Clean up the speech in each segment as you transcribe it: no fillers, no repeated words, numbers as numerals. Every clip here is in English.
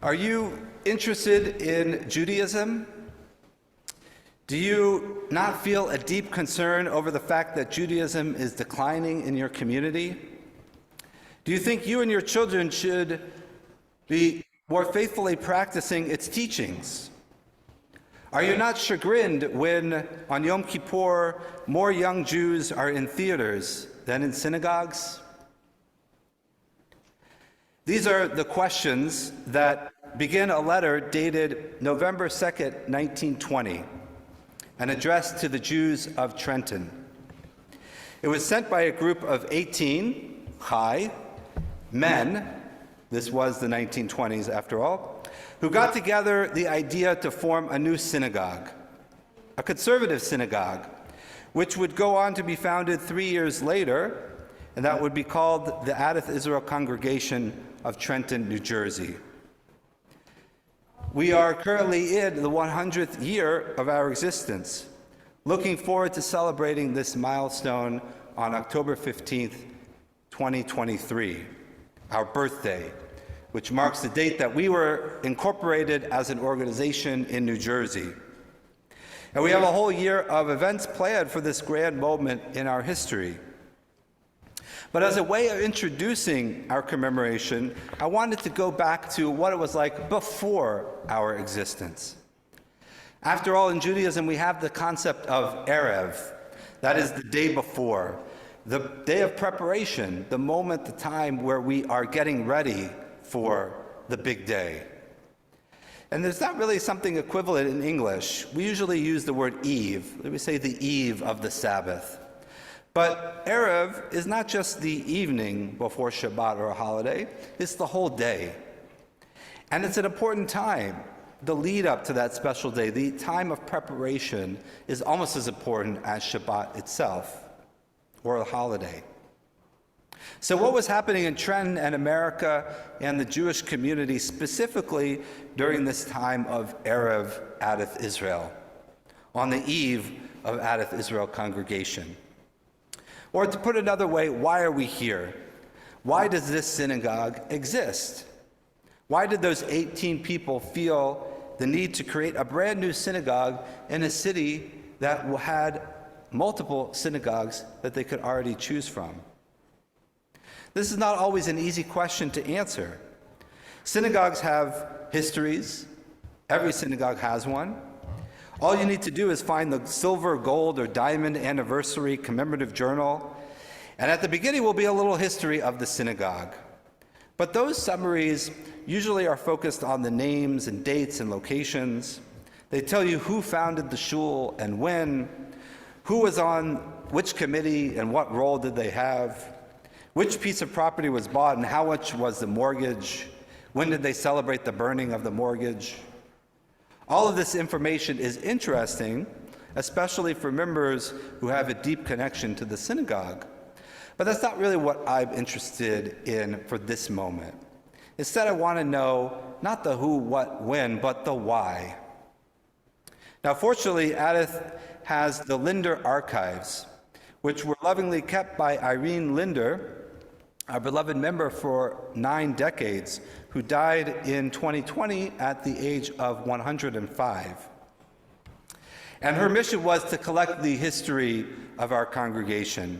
Are you interested in Judaism? Do you not feel a deep concern over the fact that Judaism is declining in your community? Do you think you and your children should be more faithfully practicing its teachings? Are you not chagrined when, on Yom Kippur, more young Jews are in theaters than in synagogues? These are the questions that begin a letter dated November 2nd, 1920, and addressed to the Jews of Trenton. It was sent by a group of 18 men, this was the 1920s after all, who got together the idea to form a new synagogue, a conservative synagogue, which would go on to be founded 3 years later, and that would be called the Adath Israel Congregation of Trenton, New Jersey. We are currently in the 100th year of our existence, looking forward to celebrating this milestone on October 15th, 2023, our birthday, which marks the date that we were incorporated as an organization in New Jersey. And we have a whole year of events planned for this grand moment in our history. But as a way of introducing our commemoration, I wanted to go back to what it was like before our existence. After all, in Judaism, we have the concept of Erev, that is the day before, the day of preparation, the moment, the time where we are getting ready for the big day. And there's not really something equivalent in English. We usually use the word eve. We say the eve of the Sabbath. But Erev is not just the evening before Shabbat or a holiday, it's the whole day. And it's an important time. The lead up to that special day, the time of preparation, is almost as important as Shabbat itself or a holiday. So what was happening in Trenton and America and the Jewish community specifically during this time of Erev Adath Israel, on the eve of Adath Israel congregation? Or to put another way, why are we here? Why does this synagogue exist? Why did those 18 people feel the need to create a brand new synagogue in a city that had multiple synagogues that they could already choose from? This is not always an easy question to answer. Synagogues have histories. Every synagogue has one. All you need to do is find the silver, gold, or diamond anniversary commemorative journal, and at the beginning will be a little history of the synagogue. But those summaries usually are focused on the names and dates and locations. They tell you who founded the shul and when, who was on which committee and what role did they have, which piece of property was bought and how much was the mortgage, when did they celebrate the burning of the mortgage. All of this information is interesting, especially for members who have a deep connection to the synagogue. But that's not really what I'm interested in for this moment. Instead, I want to know not the who, what, when, but the why. Now, fortunately, Adath has the Linder archives, which were lovingly kept by Irene Linder, our beloved member for 9 decades, who died in 2020 at the age of 105. And her mission was to collect the history of our congregation.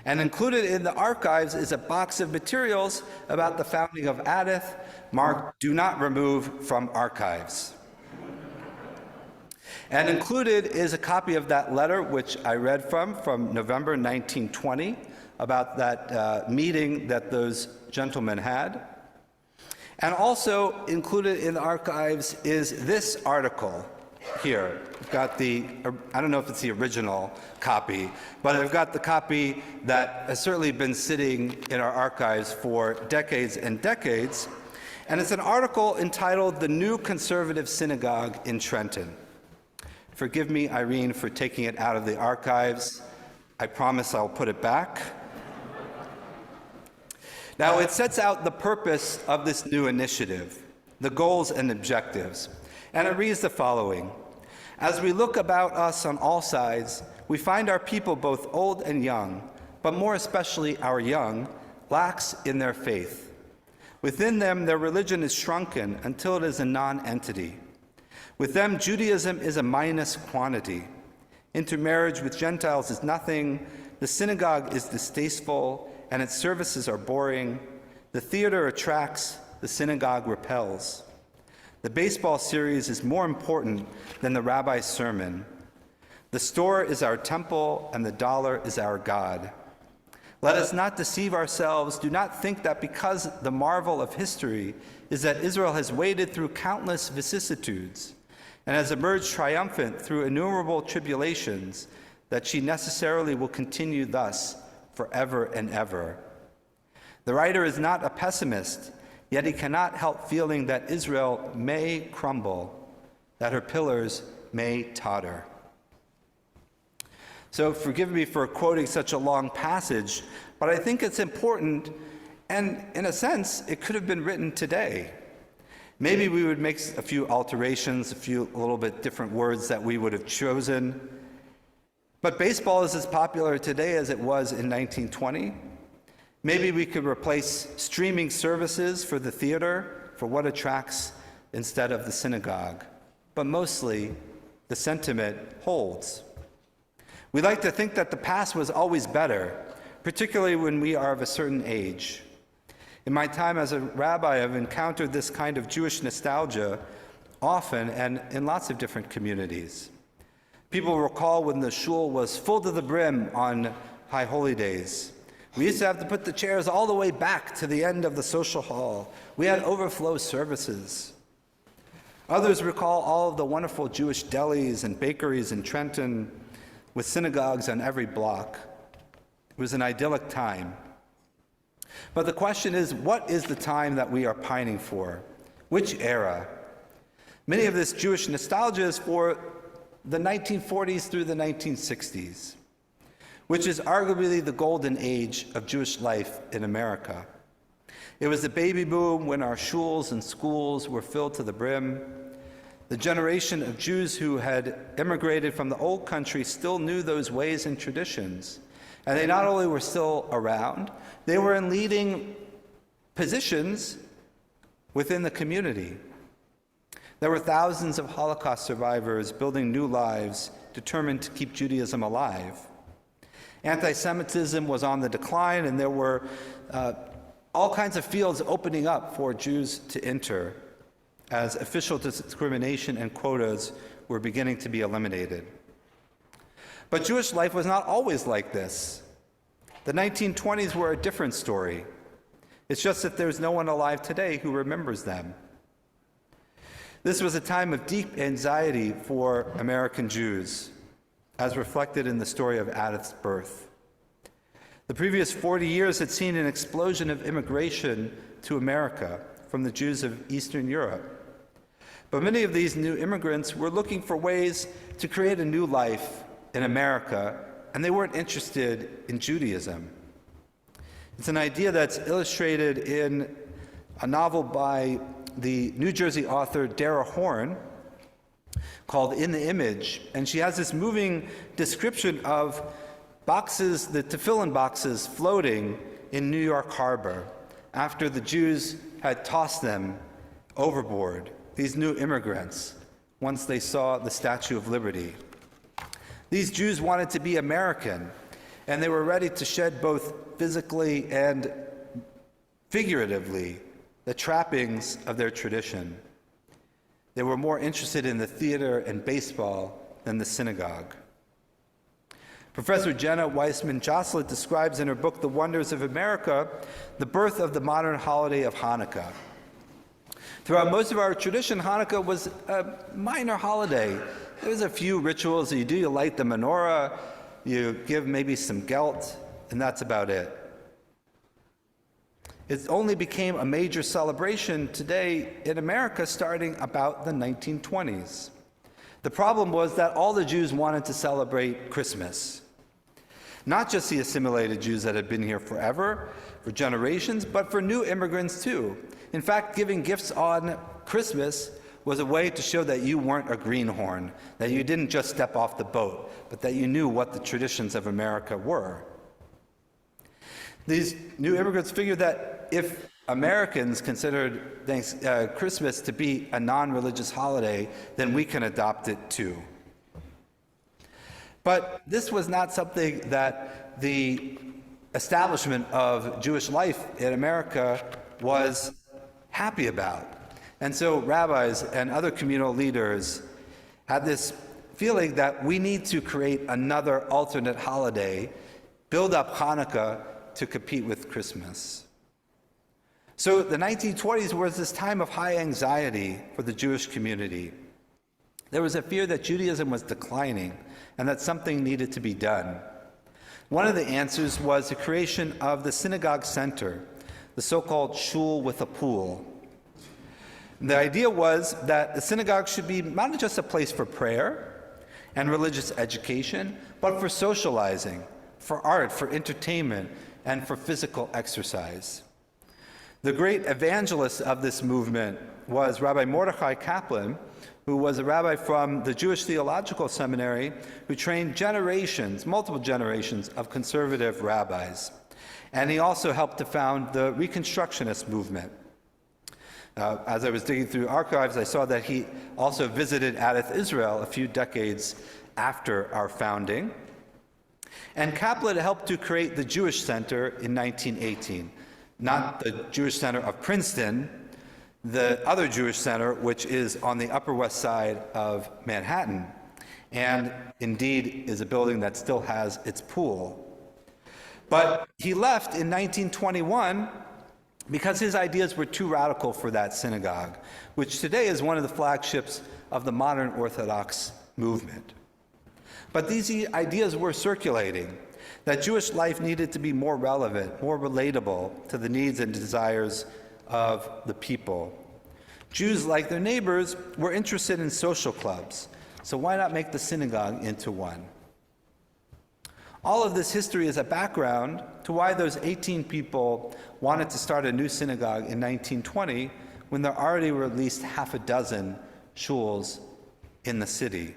And included in the archives is a box of materials about the founding of Adath, marked "Do Not Remove from Archives." And included is a copy of that letter, which I read from November 1920, about that meeting that those gentlemen had. And also included in the archives is this article here. I've got I don't know if it's the original copy, but I've got the copy that has certainly been sitting in our archives for decades and decades. And it's an article entitled "The New Conservative Synagogue in Trenton." Forgive me, Irene, for taking it out of the archives. I promise I'll put it back. Now, it sets out the purpose of this new initiative, the goals and objectives, and it reads the following. As we look about us on all sides, we find our people, both old and young, but more especially our young, lax in their faith. Within them, their religion is shrunken until it is a non-entity. With them, Judaism is a minus quantity. Intermarriage with Gentiles is nothing. The synagogue is distasteful, and its services are boring. The theater attracts, the synagogue repels. The baseball series is more important than the rabbi's sermon. The store is our temple, and the dollar is our God. Let us not deceive ourselves. Do not think that because the marvel of history is that Israel has waded through countless vicissitudes and has emerged triumphant through innumerable tribulations, that she necessarily will continue thus forever and ever. The writer is not a pessimist, yet he cannot help feeling that Israel may crumble, that her pillars may totter. So forgive me for quoting such a long passage, but I think it's important, and in a sense, it could have been written today. Maybe we would make a few alterations, a little bit different words that we would have chosen. But baseball is as popular today as it was in 1920. Maybe we could replace streaming services for the theater for what attracts instead of the synagogue. But mostly, the sentiment holds. We like to think that the past was always better, particularly when we are of a certain age. In my time as a rabbi, I've encountered this kind of Jewish nostalgia often and in lots of different communities. People recall when the shul was full to the brim on high holy days. We used to have to put the chairs all the way back to the end of the social hall. We had overflow services. Others recall all of the wonderful Jewish delis and bakeries in Trenton, with synagogues on every block. It was an idyllic time. But the question is, what is the time that we are pining for? Which era? Many of this Jewish nostalgia is for the 1940s through the 1960s, which is arguably the golden age of Jewish life in America. It was the baby boom when our shuls and schools were filled to the brim. The generation of Jews who had immigrated from the old country still knew those ways and traditions. And they not only were still around, they were in leading positions within the community. There were thousands of Holocaust survivors building new lives, determined to keep Judaism alive. Anti-Semitism was on the decline, and there were all kinds of fields opening up for Jews to enter, as official discrimination and quotas were beginning to be eliminated. But Jewish life was not always like this. The 1920s were a different story. It's just that there's no one alive today who remembers them. This was a time of deep anxiety for American Jews, as reflected in the story of Adath's birth. The previous 40 years had seen an explosion of immigration to America from the Jews of Eastern Europe. But many of these new immigrants were looking for ways to create a new life in America, and they weren't interested in Judaism. It's an idea that's illustrated in a novel by the New Jersey author Dara Horn called In the Image, and she has this moving description of boxes, the tefillin boxes, floating in New York Harbor after the Jews had tossed them overboard, these new immigrants, once they saw the Statue of Liberty. These Jews wanted to be American, and they were ready to shed both physically and figuratively the trappings of their tradition. They were more interested in the theater and baseball than the synagogue. Professor Jenna Weissman-Joslett describes in her book, The Wonders of America, the birth of the modern holiday of Hanukkah. Throughout most of our tradition, Hanukkah was a minor holiday. There's a few rituals that you do. You light the menorah, you give maybe some gelt, and that's about it. It only became a major celebration today in America starting about the 1920s. The problem was that all the Jews wanted to celebrate Christmas. Not just the assimilated Jews that had been here forever, for generations, but for new immigrants too. In fact, giving gifts on Christmas was a way to show that you weren't a greenhorn, that you didn't just step off the boat, but that you knew what the traditions of America were. These new immigrants figured that if Americans considered Christmas to be a non-religious holiday, then we can adopt it too. But this was not something that the establishment of Jewish life in America was happy about. And so rabbis and other communal leaders had this feeling that we need to create another alternate holiday, build up Hanukkah to compete with Christmas. So the 1920s was this time of high anxiety for the Jewish community. There was a fear that Judaism was declining and that something needed to be done. One of the answers was the creation of the synagogue center, the so-called shul with a pool. The idea was that the synagogue should be not just a place for prayer and religious education, but for socializing, for art, for entertainment, and for physical exercise. The great evangelist of this movement was Rabbi Mordechai Kaplan, who was a rabbi from the Jewish Theological Seminary, who trained multiple generations of conservative rabbis. And he also helped to found the Reconstructionist movement. As I was digging through archives, I saw that he also visited Adath, Israel, a few decades after our founding. And Kaplan helped to create the Jewish Center in 1918. Not the Jewish Center of Princeton, the other Jewish Center, which is on the Upper West Side of Manhattan, and indeed is a building that still has its pool. But he left in 1921 because his ideas were too radical for that synagogue, which today is one of the flagships of the modern Orthodox movement. But these ideas were circulating, that Jewish life needed to be more relevant, more relatable to the needs and desires of the people. Jews, like their neighbors, were interested in social clubs, so why not make the synagogue into one? All of this history is a background to why those 18 people wanted to start a new synagogue in 1920 when there already were at least half a dozen shuls in the city.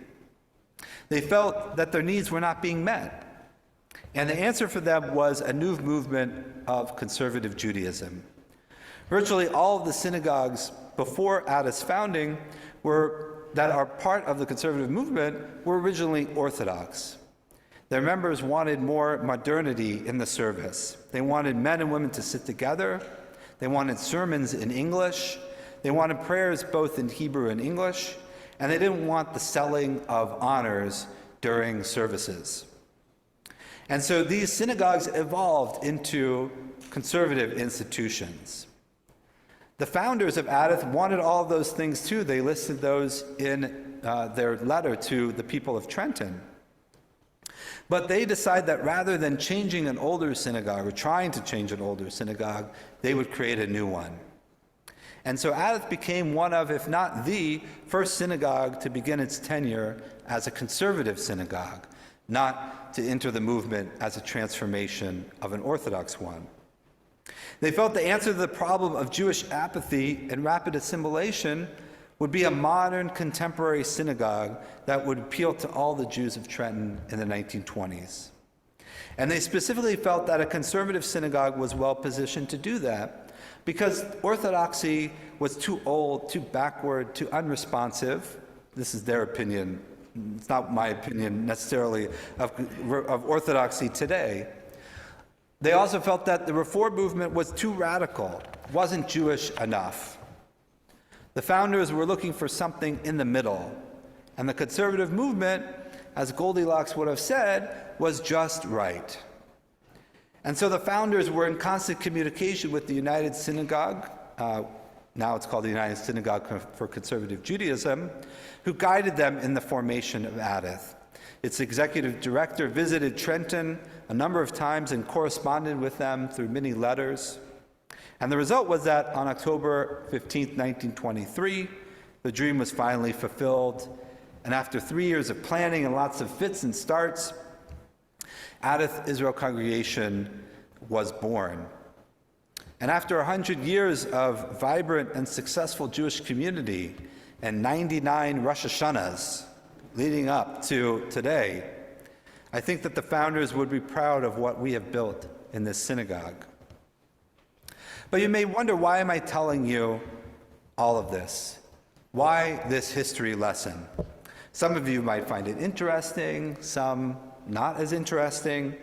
They felt that their needs were not being met. And the answer for them was a new movement of conservative Judaism. Virtually all of the synagogues before Adath's founding that are part of the conservative movement were originally Orthodox. Their members wanted more modernity in the service. They wanted men and women to sit together. They wanted sermons in English. They wanted prayers both in Hebrew and English. And they didn't want the selling of honors during services. And so these synagogues evolved into conservative institutions. The founders of Adath wanted all of those things too. They listed those in their letter to the people of Trenton. But they decided that rather than changing an older synagogue or trying to change an older synagogue, they would create a new one. And so Adath became one of, if not the first synagogue to begin its tenure as a conservative synagogue, not to enter the movement as a transformation of an Orthodox one. They felt the answer to the problem of Jewish apathy and rapid assimilation would be a modern contemporary synagogue that would appeal to all the Jews of Trenton in the 1920s. And they specifically felt that a conservative synagogue was well positioned to do that because Orthodoxy was too old, too backward, too unresponsive. This is their opinion. It's not my opinion necessarily of Orthodoxy today. They also felt that the Reform movement was too radical, wasn't Jewish enough. The founders were looking for something in the middle, and the conservative movement, as Goldilocks would have said, was just right. And so the founders were in constant communication with the United Synagogue, now it's called the United Synagogue for Conservative Judaism, who guided them in the formation of Adath. Its executive director visited Trenton a number of times and corresponded with them through many letters. And the result was that on October 15, 1923, the dream was finally fulfilled. And after 3 years of planning and lots of fits and starts, Adath Israel Congregation was born. And after 100 years of vibrant and successful Jewish community and 99 Rosh Hashanahs leading up to today, I think that the founders would be proud of what we have built in this synagogue. But you may wonder, why am I telling you all of this? Why this history lesson? Some of you might find it interesting, some not as interesting.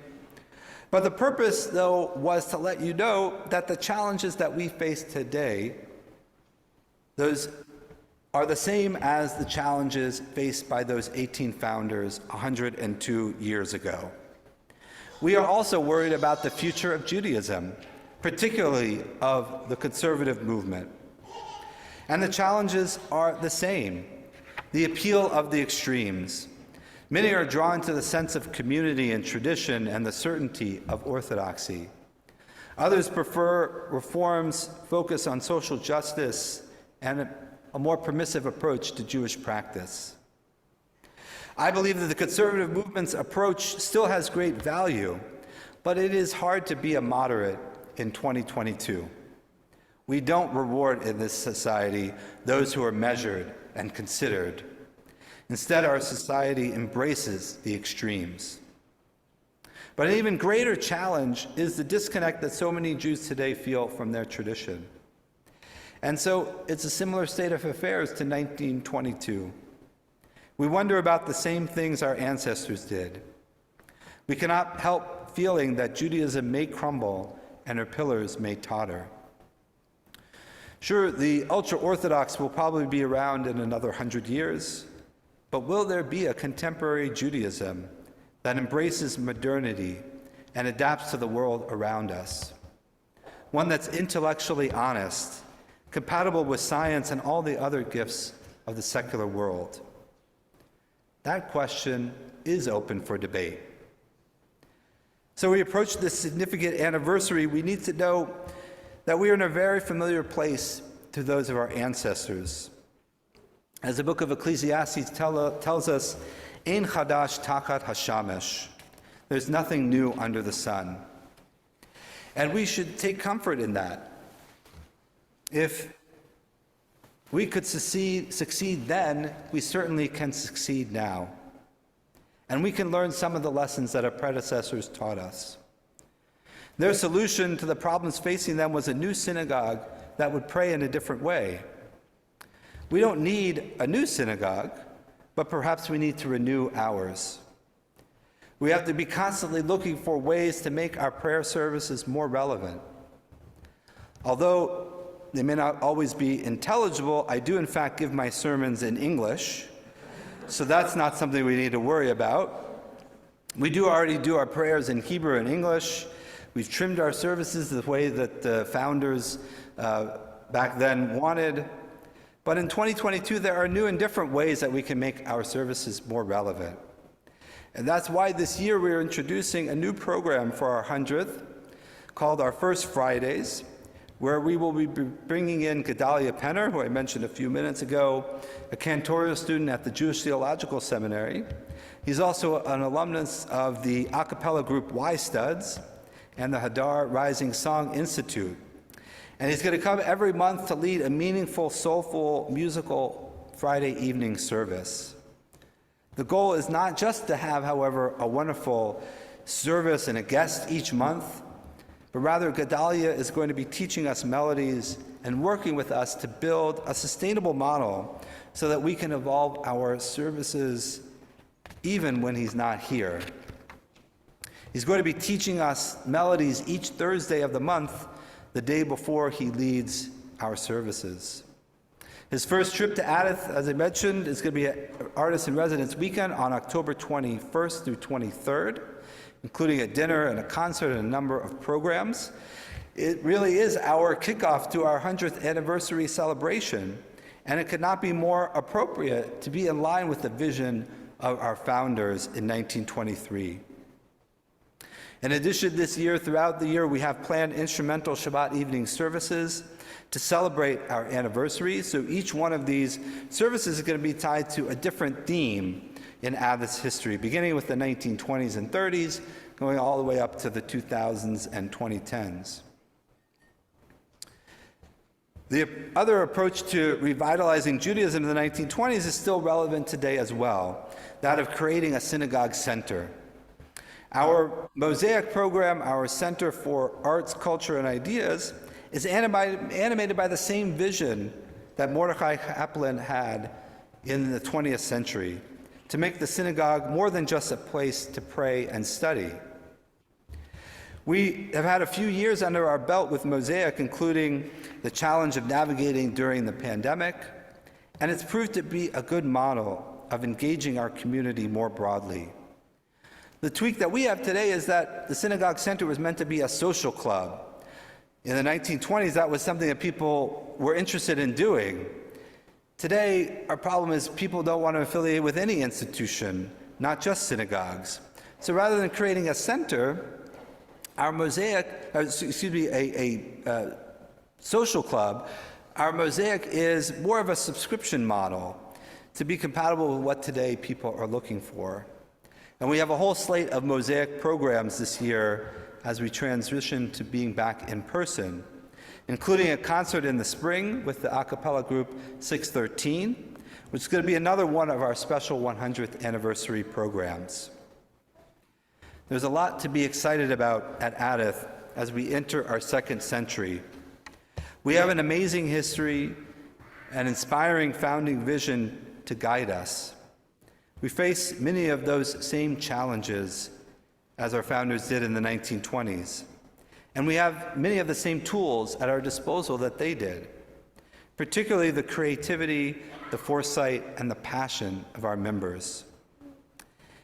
But the purpose, though, was to let you know that the challenges that we face today, those are the same as the challenges faced by those 18 founders 102 years ago. We are also worried about the future of Judaism, particularly of the conservative movement. And the challenges are the same. The appeal of the extremes. Many are drawn to the sense of community and tradition and the certainty of orthodoxy. Others prefer reforms focused on social justice and a more permissive approach to Jewish practice. I believe that the conservative movement's approach still has great value, but it is hard to be a moderate in 2022. We don't reward in this society those who are measured and considered. Instead, our society embraces the extremes. But an even greater challenge is the disconnect that so many Jews today feel from their tradition. And so it's a similar state of affairs to 1922. We wonder about the same things our ancestors did. We cannot help feeling that Judaism may crumble and her pillars may totter. Sure, the ultra-Orthodox will probably be around in another 100 years, but will there be a contemporary Judaism that embraces modernity and adapts to the world around us? One that's intellectually honest, compatible with science and all the other gifts of the secular world? That question is open for debate. So we approach this significant anniversary, we need to know that we are in a very familiar place to those of our ancestors. As the book of Ecclesiastes tells us, Ein chadash tachat hashamesh. There's nothing new under the sun. And we should take comfort in that. If we could succeed then, we certainly can succeed now. And we can learn some of the lessons that our predecessors taught us. Their solution to the problems facing them was a new synagogue that would pray in a different way. We don't need a new synagogue, but perhaps we need to renew ours. We have to be constantly looking for ways to make our prayer services more relevant. Although they may not always be intelligible, I do in fact give my sermons in English, so that's not something we need to worry about. We do already do our prayers in Hebrew and English. We've trimmed our services the way that the founders back then wanted. But in 2022, there are new and different ways that we can make our services more relevant. And that's why this year we're introducing a new program for our 100th called our First Fridays, where we will be bringing in Gedalia Penner, who I mentioned a few minutes ago, a cantorial student at the Jewish Theological Seminary. He's also an alumnus of the a cappella group Y Studs and the Hadar Rising Song Institute. And he's going to come every month to lead a meaningful, soulful, musical Friday evening service. The goal is not just to have, however, a wonderful service and a guest each month, but rather Gedalia is going to be teaching us melodies and working with us to build a sustainable model so that we can evolve our services even when he's not here. He's going to be teaching us melodies each Thursday of the month, the day before he leads our services. His first trip to Adath, as I mentioned, is going to be an Artist in Residence weekend on October 21st through 23rd, including a dinner and a concert and a number of programs. It really is our kickoff to our 100th anniversary celebration, and it could not be more appropriate to be in line with the vision of our founders in 1923. In addition, this year, throughout the year, we have planned instrumental Shabbat evening services to celebrate our anniversary. So each one of these services is going to be tied to a different theme in Adath's history, beginning with the 1920s and 30s, going all the way up to the 2000s and 2010s. The other approach to revitalizing Judaism in the 1920s is still relevant today as well, that of creating a synagogue center. Our Mosaic program, our Center for Arts, Culture, and Ideas, is animated by the same vision that Mordechai Kaplan had in the 20th century, to make the synagogue more than just a place to pray and study. We have had a few years under our belt with Mosaic, including the challenge of navigating during the pandemic, and it's proved to be a good model of engaging our community more broadly. The tweak that we have today is that the Synagogue Center was meant to be a social club. In the 1920s, that was something that people were interested in doing. Today, our problem is people don't want to affiliate with any institution, not just synagogues. So rather than creating a center, our social club, our Mosaic is more of a subscription model to be compatible with what today people are looking for. And we have a whole slate of Mosaic programs this year as we transition to being back in person, including a concert in the spring with the a cappella group 613, which is going to be another one of our special 100th anniversary programs. There's a lot to be excited about at Adath as we enter our second century. We have an amazing history, an inspiring founding vision to guide us. We face many of those same challenges as our founders did in the 1920s. And we have many of the same tools at our disposal that they did, particularly the creativity, the foresight, and the passion of our members.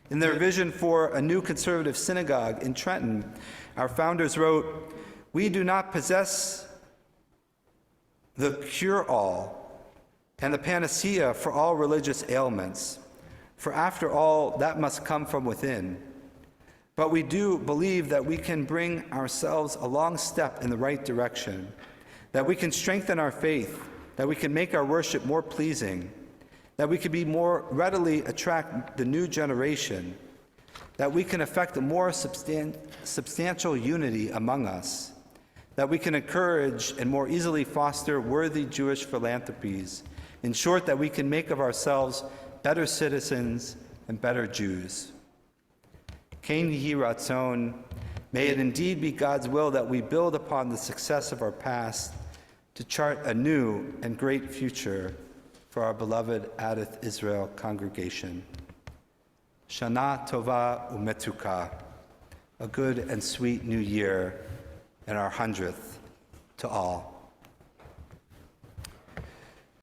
In their vision for a new conservative synagogue in Trenton, our founders wrote, "We do not possess the cure-all and the panacea for all religious ailments, for after all, that must come from within. But we do believe that we can bring ourselves a long step in the right direction, that we can strengthen our faith, that we can make our worship more pleasing, that we can be more readily attract the new generation, that we can effect a more substantial unity among us, that we can encourage and more easily foster worthy Jewish philanthropies. In short, that we can make of ourselves better citizens and better Jews. Ken Yehi Ratzon, may it indeed be God's will that we build upon the success of our past to chart a new and great future for our beloved Adath Israel congregation. Shana Tova Umetuka, a good and sweet new year and our 100th to all.